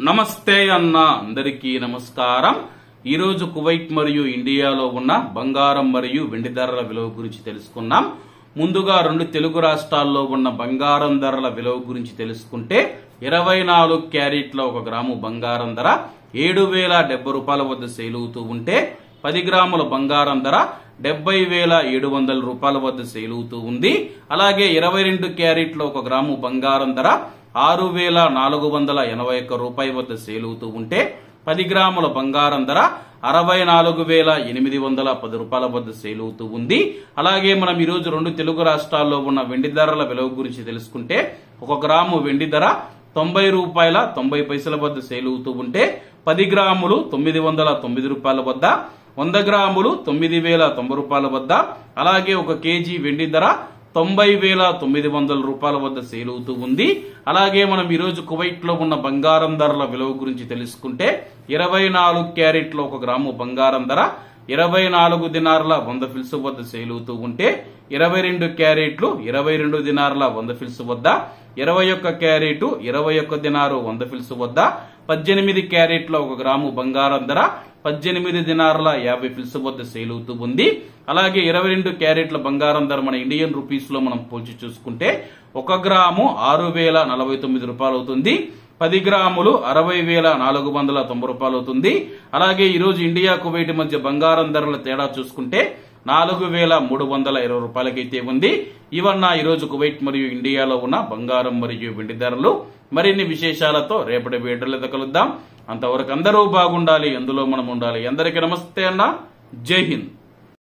నమస్తే అన్న అందరికీ నమస్కారం। ఈ రోజు కువైట్ మరియు ఇండియాలో ఉన్న బంగారం మరియు వెండి ధరల విలువ గురించి తెలుసుకున్నాం। ముందుగా రెండు తెలుగు రాష్ట్రాల్లో ఉన్న బంగారం ధరల విలువ గురించి తెలుసుకుంటే 24 క్యారెట్ల 1 గ్రాము బంగారం ధర 7070 రూపాయల వద్ద సేల్ అవుతూ ఉంటే 10 గ్రాముల బంగారం ధర 70,700 రూపాయల వద్ద సేల్ అవుతూ ఉంది। అలాగే 22 క్యారెట్ల 1 గ్రాము బంగారం ధర 6,481 రూపాయల వద్ద సేల్ అవుతూ ఉంటే 10 గ్రాముల బంగారం ధర 64,810 రూపాయల వద్ద సేల్ అవుతూ ఉంది। అలాగే మనం ఈ రోజు రెండు తెలుగు రాష్ట్రాల్లో ఉన్న వెండి ధరల విలువ గురించి తెలుసుకుంటే 1 గ్రాము వెండి ధర 90 రూపాయల 90 పైసల వద్ద సేల్ అవుతూ ఉంటే 10 గ్రాములు 909 రూపాయల వద్ద, 100 గ్రాములు 9,090 రూపాయల వద్ద, అలాగే 1 కేజీ వెండి ధర 90,900 రూపాయల వద్ద సేల్ అవుతూ ఉంది। అలాగే మనం ఈ రోజు కువైట్ లో ఉన్న బంగారం ధరల విలువ గురించి తెలుసుకుంటే 24 క్యారెట్ల 1 గ్రాము బంగారం ధర 24 దినార్ల 100 ఫిల్స్ వద్ద సేల్ అవుతూ ఉంటే 22 క్యారెట్లు 22 దినార్ల 100 ఫిల్స్ వద్ద, 21 క్యారెట్ 21 దినారు 100 ఫిల్స్ వద్ద, 18 క్యారెట్ల 1 గ్రాము బంగారం ధర 18 దినార్ల 50 ఫిల్స్ వద్ద సేల్ అవుతూ ఉంది। అలాగే 22 క్యారెట్ల బంగారం ధర మన ఇండియన్ రూపీస్ లో మనం పోల్చి చూసుకుంటే 1 గ్రాము 6,049 రూపాయలు అవుతుంది, 10 గ్రాములు 60,490 రూపాయలు అవుతుంది। అలాగే ఈ రోజు ఇండియా కువైట్ మధ్య బంగారం ధరల తేడా చూసుకుంటే 4,320 రూపాయలకైతే ఉంది। ఇవన్న ఈ రోజు కువైట్ మరియు ఇండియాలో ఉన్న బంగారం మరియు వెండి ధరలు। మరిన్ని విశేషాలతో రేపటి వీడియోలో కలుద్దాం। అంతవరకు అందరూ బాగుండాలి, అందులో మనం ఉండాలి। అందరికీ నమస్తే అన్న, జై హింద్।